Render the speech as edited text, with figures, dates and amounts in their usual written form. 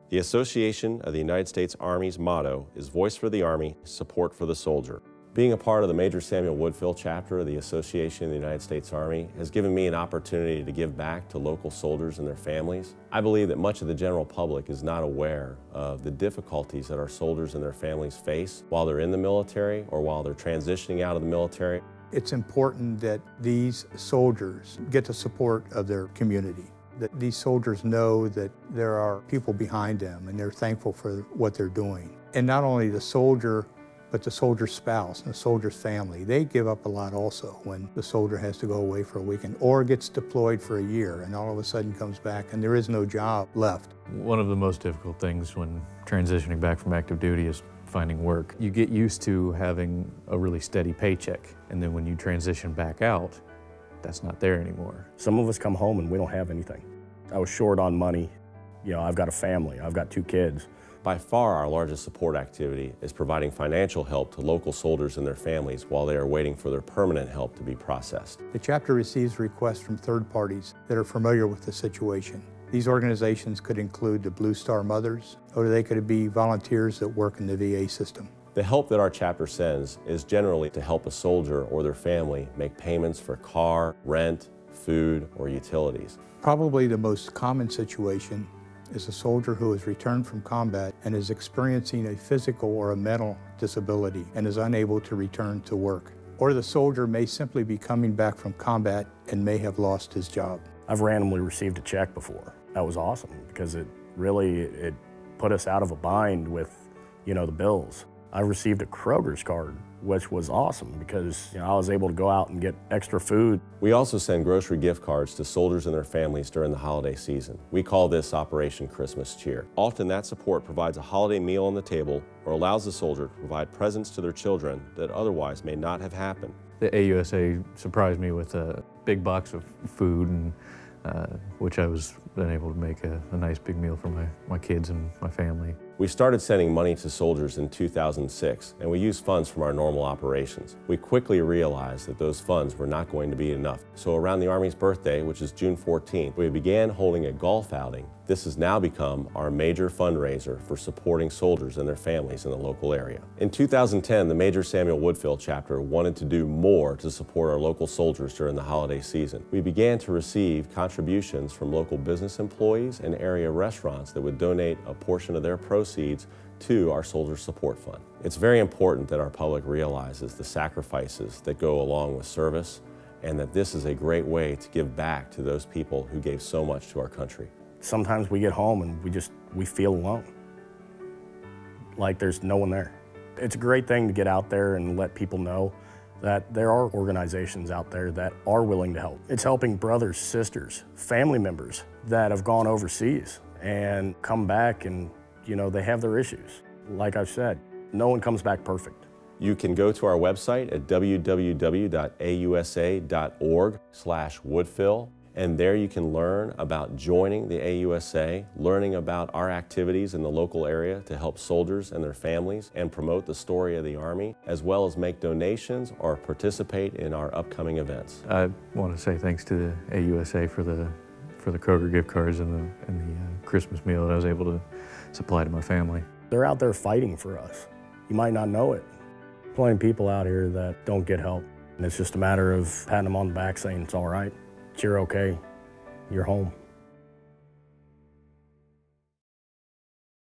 The Association of the United States Army's motto is Voice for the Army, Support for the Soldier. Being a part of the Major Samuel Woodfill chapter of the Association of the United States Army has given me an opportunity to give back to local soldiers and their families. I believe that much of the general public is not aware of the difficulties that our soldiers and their families face while they're in the military or while they're transitioning out of the military. It's important that these soldiers get the support of their community, that these soldiers know that there are people behind them and they're thankful for what they're doing. And not only the soldier, but the soldier's spouse and the soldier's family. They give up a lot also when the soldier has to go away for a weekend or gets deployed for a year and all of a sudden comes back and there is no job left. One of the most difficult things when transitioning back from active duty is finding work. You get used to having a really steady paycheck, and then when you transition back out, that's not there anymore. Some of us come home and we don't have anything. I was short on money. You know, I've got a family, I've got 2 kids. By far, our largest support activity is providing financial help to local soldiers and their families while they are waiting for their permanent help to be processed. The chapter receives requests from third parties that are familiar with the situation. These organizations could include the Blue Star Mothers, or they could be volunteers that work in the VA system. The help that our chapter sends is generally to help a soldier or their family make payments for car, rent, food, or utilities. Probably the most common situation is a soldier who has returned from combat and is experiencing a physical or a mental disability and is unable to return to work. Or the soldier may simply be coming back from combat and may have lost his job. I've randomly received a check before. That was awesome because it put us out of a bind with, you know, the bills. I received a Kroger's card, which was awesome because, you know, I was able to go out and get extra food. We also send grocery gift cards to soldiers and their families during the holiday season. We call this Operation Christmas Cheer. Often that support provides a holiday meal on the table or allows the soldier to provide presents to their children that otherwise may not have happened. The AUSA surprised me with a big box of food, and which I was then able to make a nice big meal for my kids and my family. We started sending money to soldiers in 2006, and we used funds from our normal operations. We quickly realized that those funds were not going to be enough. So around the Army's birthday, which is June 14th, we began holding a golf outing. This has now become our major fundraiser for supporting soldiers and their families in the local area. In 2010, the Major Samuel Woodfill chapter wanted to do more to support our local soldiers during the holiday season. We began to receive contributions from local business employees and area restaurants that would donate a portion of their proceeds to our Soldier Support Fund. It's very important that our public realizes the sacrifices that go along with service and that this is a great way to give back to those people who gave so much to our country. Sometimes we get home and we feel alone, like there's no one there. It's a great thing to get out there and let people know that there are organizations out there that are willing to help. It's helping brothers, sisters, family members that have gone overseas and come back and, you know, they have their issues. Like I've said, no one comes back perfect. You can go to our website at www.ausa.org/Woodfill, and there you can learn about joining the AUSA, learning about our activities in the local area to help soldiers and their families and promote the story of the Army, as well as make donations or participate in our upcoming events. I want to say thanks to the AUSA for the Kroger gift cards and the Christmas meal that I was able to supply to my family. They're out there fighting for us. You might not know it. Plenty of people out here that don't get help. And it's just a matter of patting them on the back saying, it's all right, you're okay, you're home.